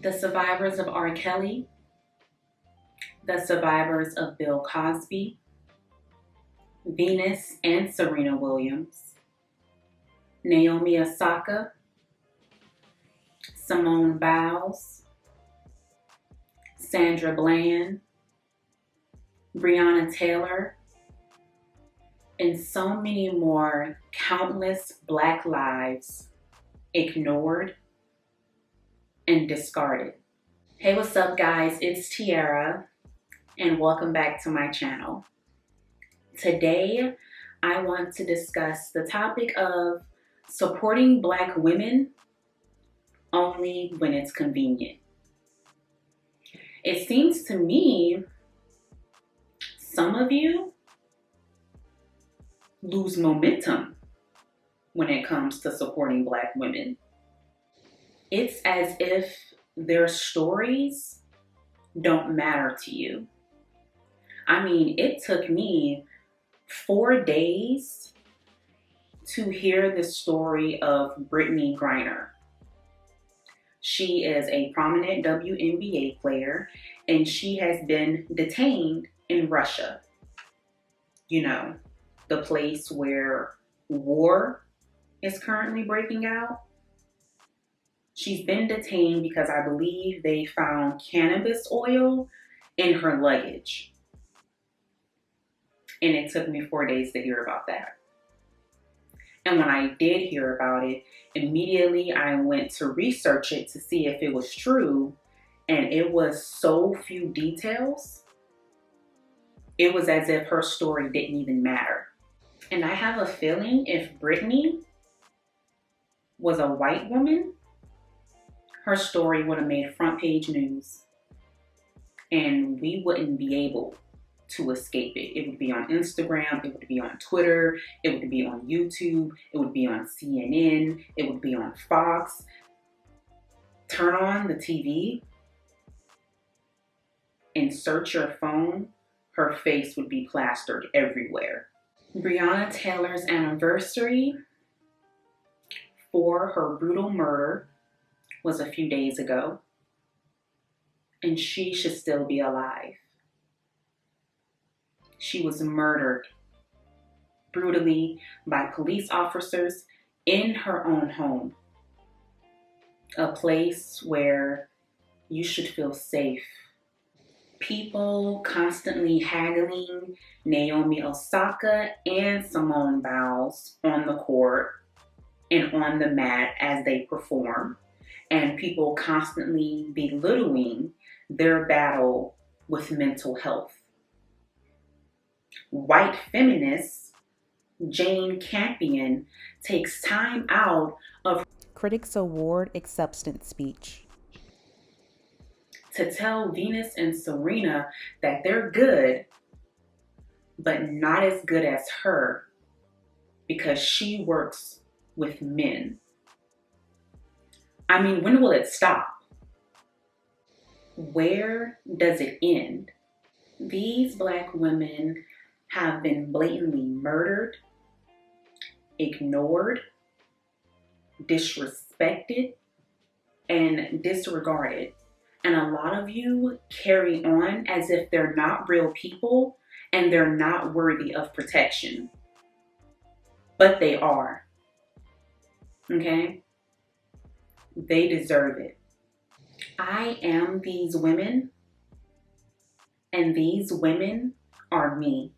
the survivors of R. Kelly, the survivors of Bill Cosby, Venus and Serena Williams, Naomi Osaka, Simone Biles, Sandra Bland, Breonna Taylor, and so many more countless Black lives ignored and discarded. Hey, what's up guys? It's Tiara and welcome back to my channel. Today, I want to discuss the topic of supporting Black women only when it's convenient. It seems to me some of you lose momentum when it comes to supporting Black women. It's as if their stories don't matter to you. I mean, it took me 4 days to hear the story of Brittany Greiner. She is a prominent WNBA player and she has been detained in Russia. You know, the place where war is currently breaking out. She's been detained because I believe they found cannabis oil in her luggage. And it took me 4 days to hear about that. And when I did hear about it, immediately I went to research it to see if it was true. And it was so few details. It was as if her story didn't even matter. And I have a feeling if Brittany was a white woman, her story would have made front page news and we wouldn't be able to escape it. It would be on Instagram, it would be on Twitter, it would be on YouTube, it would be on CNN, it would be on Fox. Turn on the TV and search your phone, her face would be plastered everywhere. Breonna Taylor's anniversary for her brutal murder was a few days ago, and she should still be alive. She was murdered brutally by police officers in her own home, a place where you should feel safe. People constantly haggling Naomi Osaka and Simone Biles on the court and on the mat as they perform, and people constantly belittling their battle with mental health. White feminist Jane Campion takes time out of Critics Award acceptance speech to tell Venus and Serena that they're good, but not as good as her because she works with men. I mean, when will it stop? Where does it end? These Black women have been blatantly murdered, ignored, disrespected, and disregarded. And a lot of you carry on as if they're not real people and they're not worthy of protection. But they are. Okay? They deserve it. I am these women, and these women are me.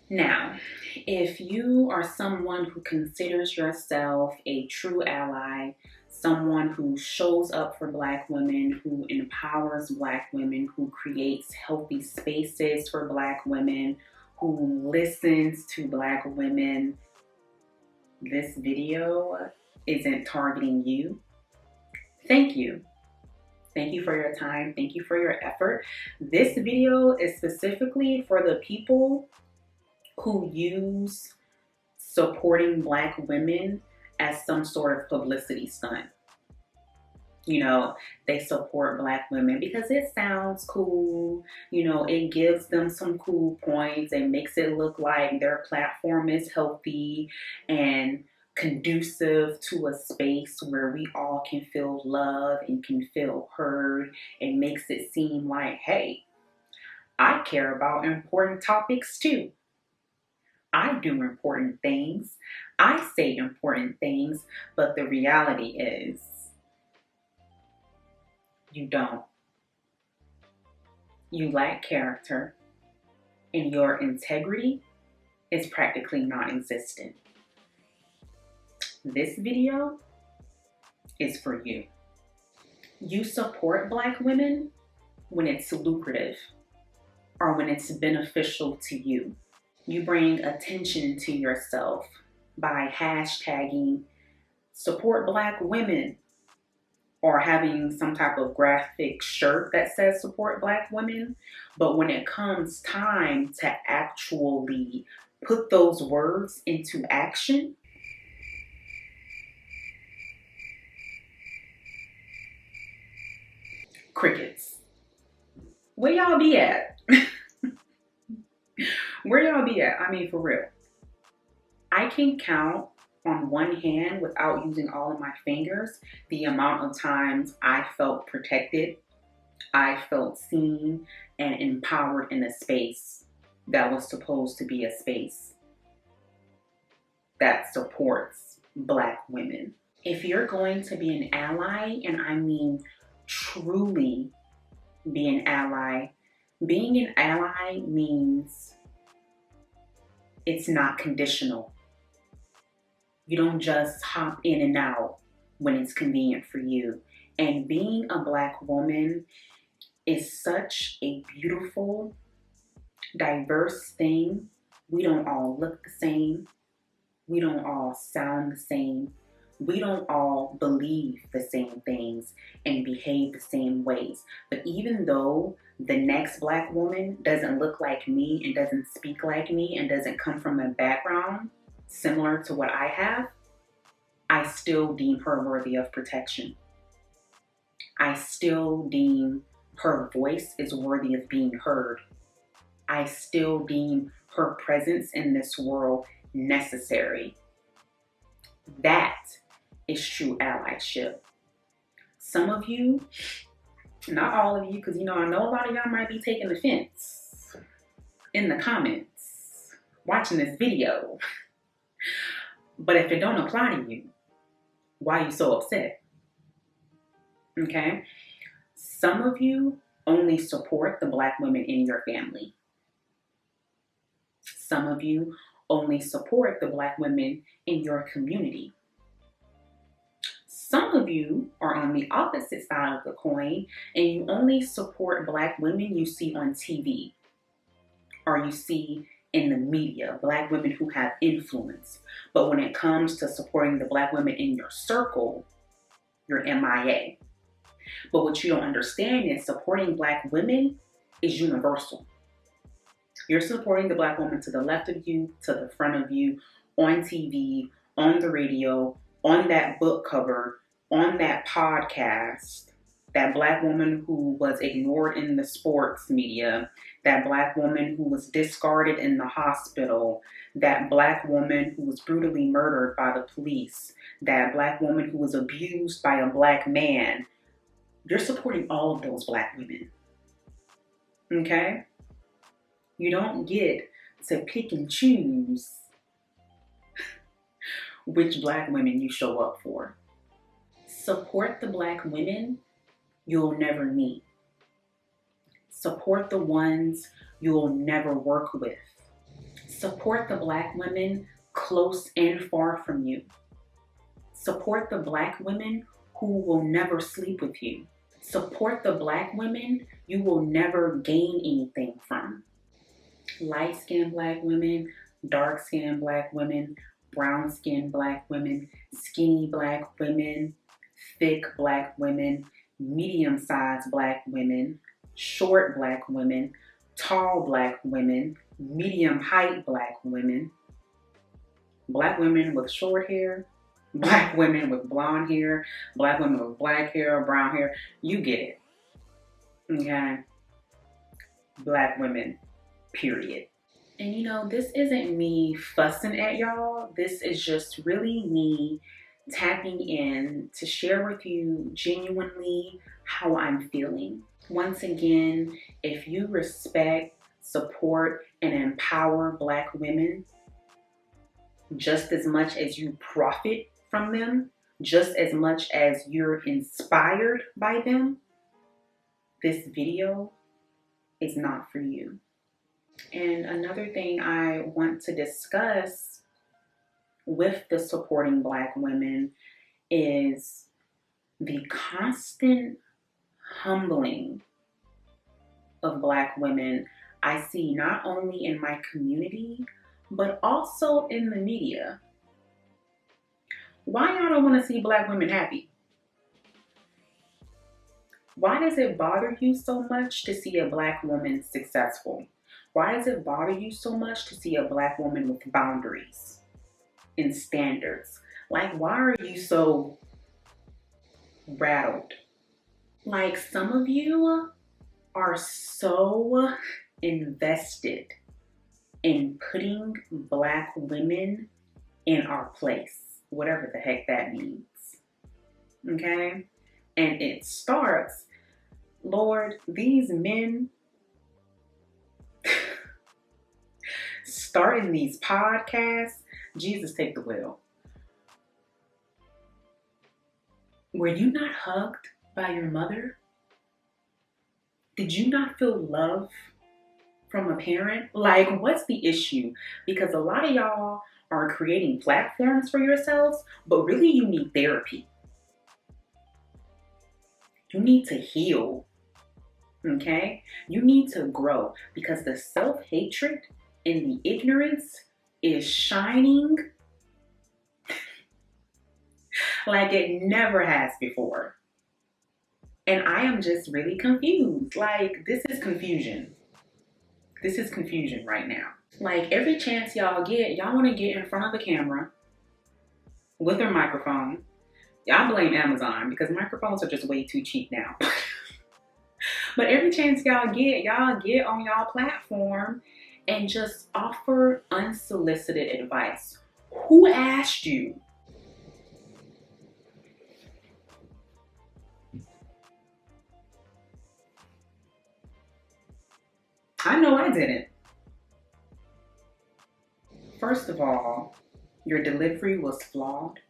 Now, if you are someone who considers yourself a true ally, someone who shows up for Black women, who empowers Black women, who creates healthy spaces for Black women, who listens to Black women, this video isn't targeting you. Thank you. Thank you for your time. Thank you for your effort. This video is specifically for the people who use supporting Black women as some sort of publicity stunt. You know, they support Black women because it sounds cool. You know, it gives them some cool points. It makes it look like their platform is healthy and conducive to a space where we all can feel love and can feel heard. It makes it seem like, hey, I care about important topics too. I do important things. I say important things, but the reality is you don't. You lack character, and your integrity is practically non-existent. This video is for you. You support Black women when it's lucrative or when it's beneficial to you. You bring attention to yourself by hashtagging support Black women or having some type of graphic shirt that says support Black women. But when it comes time to actually put those words into action, crickets. Where y'all be at? Where y'all be at? I mean, for real. I can count on one hand, without using all of my fingers, the amount of times I felt protected, I felt seen and empowered in a space that was supposed to be a space that supports Black women. If you're going to be an ally, and I mean truly be an ally, being an ally means it's not conditional. You don't just hop in and out when it's convenient for you. And being a Black woman is such a beautiful, diverse thing. We don't all look the same. We don't all sound the same. We don't all believe the same things and behave the same ways. But even though the next Black woman doesn't look like me and doesn't speak like me and doesn't come from a background similar to what I have, I still deem her worthy of protection. I still deem her voice is worthy of being heard. I still deem her presence in this world necessary. That is true allyship. Some of you, not all of you, because I know a lot of y'all might be taking offense in the comments watching this video. But if it don't apply to you, why are you so upset? Okay? Some of you only support the Black women in your family. Some of you only support the Black women in your community. Some of you are on the opposite side of the coin and you only support Black women you see on TV or you see in the media, Black women who have influence. But when it comes to supporting the Black women in your circle, you're MIA. But what you don't understand is supporting Black women is universal. You're supporting the Black woman to the left of you, to the front of you, on TV, on the radio, on that book cover, on that podcast, that Black woman who was ignored in the sports media, that Black woman who was discarded in the hospital, that Black woman who was brutally murdered by the police, that Black woman who was abused by a Black man. You're supporting all of those Black women. Okay? You don't get to pick and choose which Black women you show up for. Support the Black women you'll never meet. Support the ones you'll never work with. Support the Black women close and far from you. Support the Black women who will never sleep with you. Support the Black women you will never gain anything from. Light-skinned Black women, dark-skinned Black women, brown-skinned Black women, skinny Black women, thick Black women, medium-sized Black women, short Black women, tall Black women, medium-height Black women, Black women with short hair, Black women with blonde hair, Black women with black hair, brown hair. You get it. Okay? Black women, period. And you know, this isn't me fussing at y'all. This is just really me tapping in to share with you genuinely how I'm feeling. Once again, if you respect, support, and empower Black women just as much as you profit from them, just as much as you're inspired by them, this video is not for you. And another thing I want to discuss with the supporting Black women is the constant humbling of Black women I see not only in my community, but also in the media. Why y'all don't want to see Black women happy? Why does it bother you so much to see a Black woman successful? Why does it bother you so much to see a Black woman with boundaries and standards? Like, why are you so rattled? Like, some of you are so invested in putting Black women in our place, whatever the heck that means. Okay? And it starts, Lord, these men starting these podcasts, Jesus, take the wheel. Were you not hugged by your mother? Did you not feel love from a parent? Like, what's the issue? Because a lot of y'all are creating platforms for yourselves, but really you need therapy. You need to heal, okay? You need to grow because the self-hatred and the ignorance is shining like it never has before. And I am just really confused. Like, this is confusion. This is confusion right now. Like, every chance y'all get, y'all want to get in front of the camera with their microphone. Y'all blame Amazon because microphones are just way too cheap now. But every chance y'all get on y'all platform and just offer unsolicited advice. Who asked you? I know I didn't. First of all, your delivery was flawed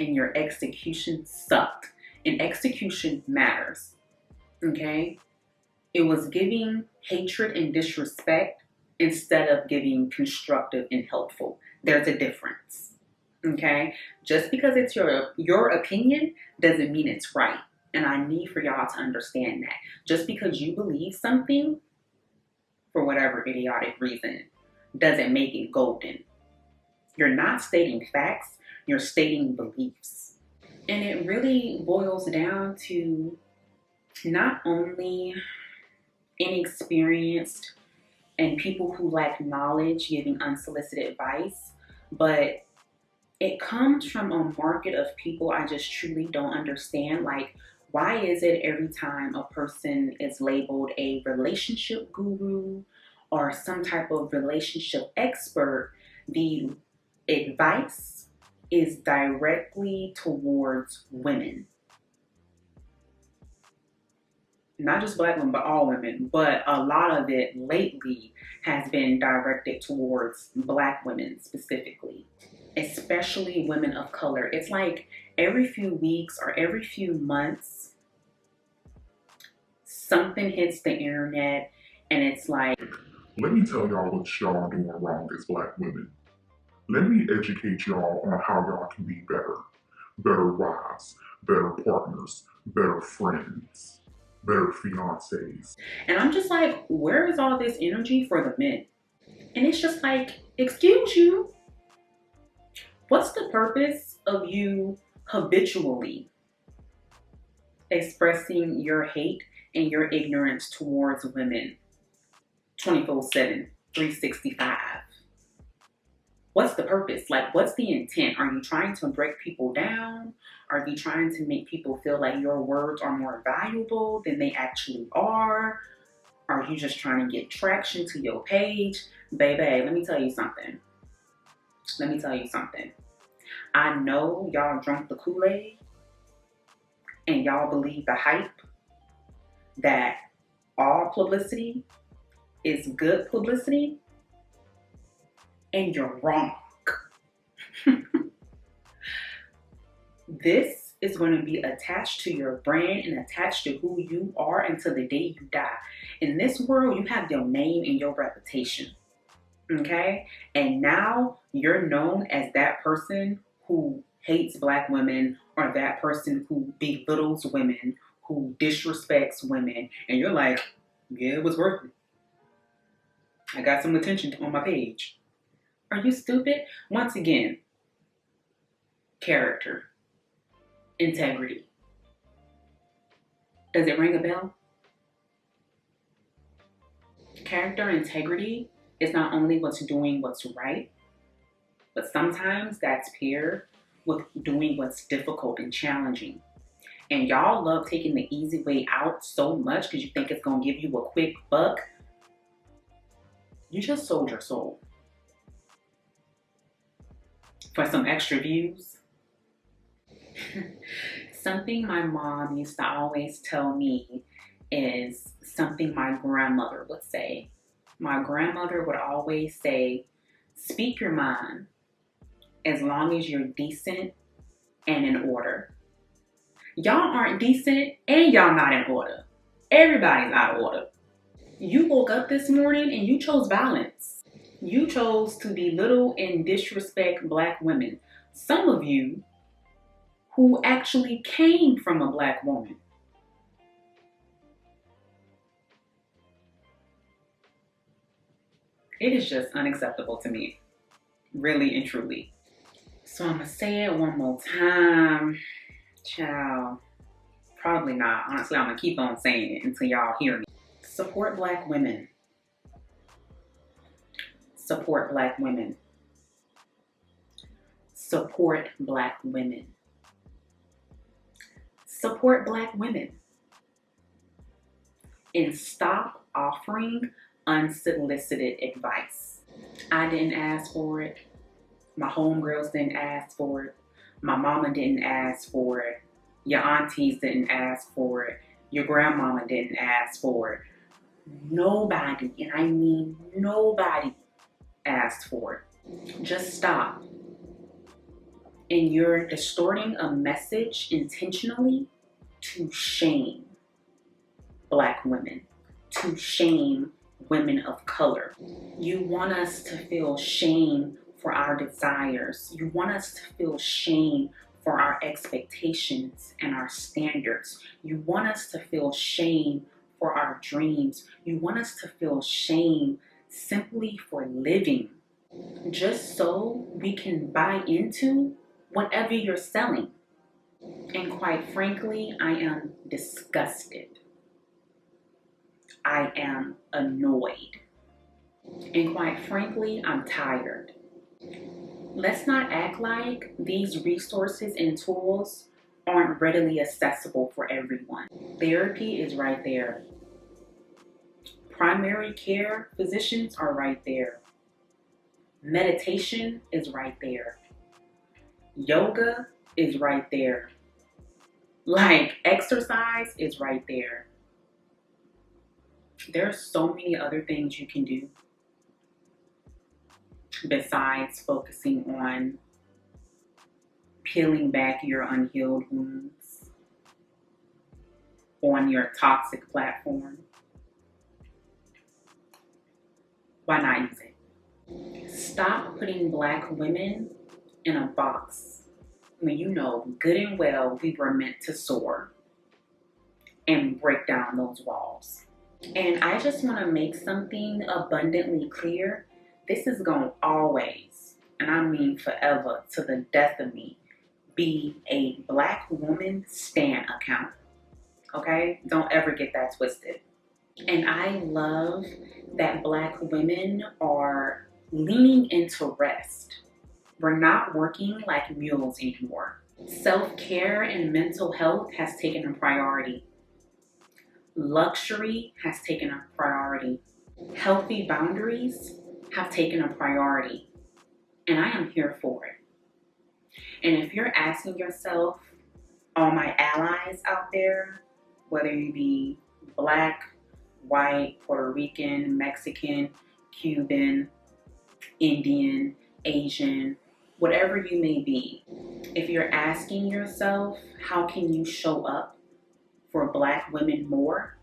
and your execution sucked. And execution matters, okay? It was giving hatred and disrespect instead of giving constructive and helpful. There's a difference, okay? Just because it's your opinion doesn't mean it's right. And I need for y'all to understand that. Just because you believe something, for whatever idiotic reason, doesn't make it golden. You're not stating facts, you're stating beliefs. And it really boils down to not only inexperienced and people who lack knowledge giving unsolicited advice, but it comes from a market of people I just truly don't understand. Like, why is it every time a person is labeled a relationship guru or some type of relationship expert, the advice is directly towards women? Not just Black women, but all women. But a lot of it lately has been directed towards Black women specifically, especially women of color. It's like every few weeks or every few months, something hits the internet and it's like, let me tell y'all what y'all doing wrong as Black women. Let me educate y'all on how y'all can be better. Better wives, better partners, better friends, better fiancés. And I'm just like, where is all this energy for the men? And it's just like, excuse you, what's the purpose of you habitually expressing your hate and your ignorance towards women 24/7, 365? What's the purpose? Like, what's the intent? Are you trying to break people down? Are you trying to make people feel like your words are more valuable than they actually are? Are you just trying to get traction to your page? Baby, let me tell you something. Let me tell you something. I know y'all drunk the Kool-Aid and y'all believe the hype that all publicity is good publicity, and you're wrong. This is going to be attached to your brand and attached to who you are until the day you die. In this world, you have your name and your reputation, okay? And now you're known as that person who hates Black women, or that person who belittles women, who disrespects women, and you're like, yeah, it was worth it. I got some attention on my page. Are you stupid? Once again, character, integrity. Does it ring a bell? Character, integrity is not only what's doing what's right, but sometimes that's paired with doing what's difficult and challenging. And y'all love taking the easy way out so much because you think it's going to give you a quick buck. You just sold your soul for some extra views. Something my mom used to always tell me is something my grandmother would say. My grandmother would always say, speak your mind as long as you're decent and in order. Y'all aren't decent and y'all not in order. Everybody's out of order. You woke up this morning and you chose violence. You chose to belittle and disrespect Black women. Some of you who actually came from a Black woman. It is just unacceptable to me, really and truly. So I'm gonna say it one more time. Child, probably not. Honestly, I'm gonna keep on saying it until y'all hear me. Support Black women. Support Black women. Support Black women. Support Black women. And stop offering unsolicited advice. I didn't ask for it. My homegirls didn't ask for it. My mama didn't ask for it. Your aunties didn't ask for it. Your grandmama didn't ask for it. Nobody, and I mean nobody, asked for it. Just stop. And you're distorting a message intentionally to shame Black women, to shame women of color. You want us to feel shame for our desires. You want us to feel shame for our expectations and our standards. You want us to feel shame for our dreams. You want us to feel shame simply for living, just so we can buy into whatever you're selling. And quite frankly, I am disgusted. I am annoyed. And quite frankly, I'm tired. Let's not act like these resources and tools aren't readily accessible for everyone. Therapy is right there. Primary care physicians are right there. Meditation is right there. Yoga is right there. Like, exercise is right there. There are so many other things you can do besides focusing on peeling back your unhealed wounds on your toxic platform. Why not use it? Stop putting Black women in a box when you know good and well we were meant to soar and break down those walls. And I just want to make something abundantly clear. This is going to always, and I mean forever, to the death of me, be a Black woman stan account. Okay? Don't ever get that twisted. And I love that Black women are leaning into rest. We're not working like mules anymore. Self-care and mental health has taken a priority. Luxury has taken a priority. Healthy boundaries have taken a priority. And I am here for it. And if you're asking yourself, all my allies out there, whether you be Black, white, Puerto Rican, Mexican, Cuban, Indian, Asian, whatever you may be, if you're asking yourself, how can you show up for Black women more?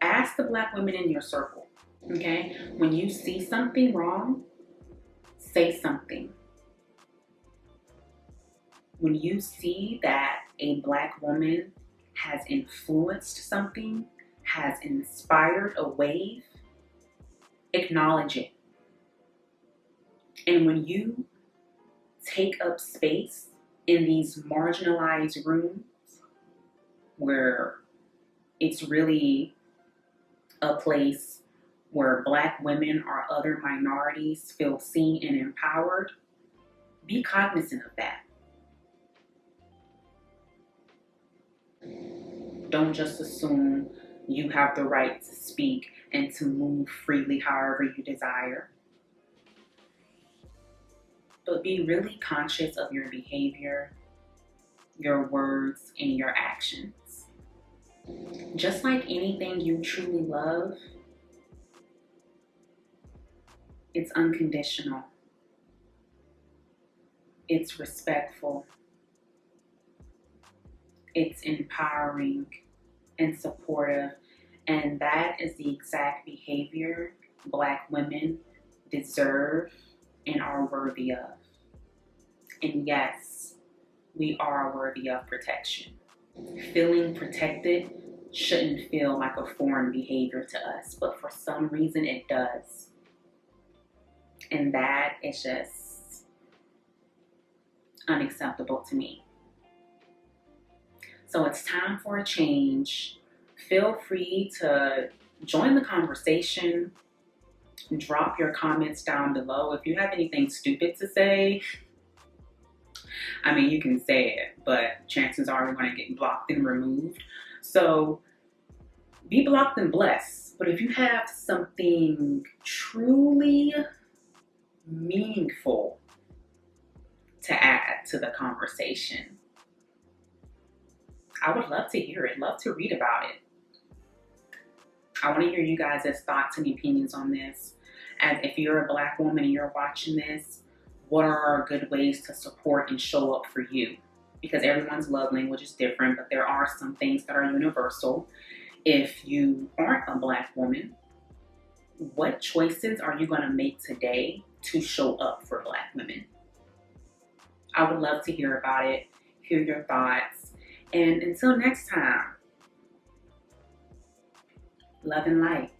Ask the Black women in your circle, okay? When you see something wrong, say something. When you see that a Black woman has influenced something, has inspired a wave, acknowledge it. And when you take up space in these marginalized rooms where it's really a place where Black women or other minorities feel seen and empowered, be cognizant of that. Don't just assume you have the right to speak and to move freely however you desire. But be really conscious of your behavior, your words, and your actions. Just like anything you truly love, it's unconditional. It's respectful. It's empowering and supportive. And that is the exact behavior Black women deserve and are worthy of. And yes, we are worthy of protection. Feeling protected shouldn't feel like a foreign behavior to us, but for some reason it does. And that is just unacceptable to me. So it's time for a change. Feel free to join the conversation. Drop your comments down below. If you have anything stupid to say, I mean, you can say it, but chances are you're going to get blocked and removed. So be blocked and blessed. But if you have something truly meaningful to add to the conversation, I would love to hear it, love to read about it. I want to hear you guys' thoughts and opinions on this. And if you're a Black woman and you're watching this, what are good ways to support and show up for you? Because everyone's love language is different, but there are some things that are universal. If you aren't a Black woman, what choices are you going to make today to show up for Black women? I would love to hear about it, hear your thoughts. And until next time, love and light.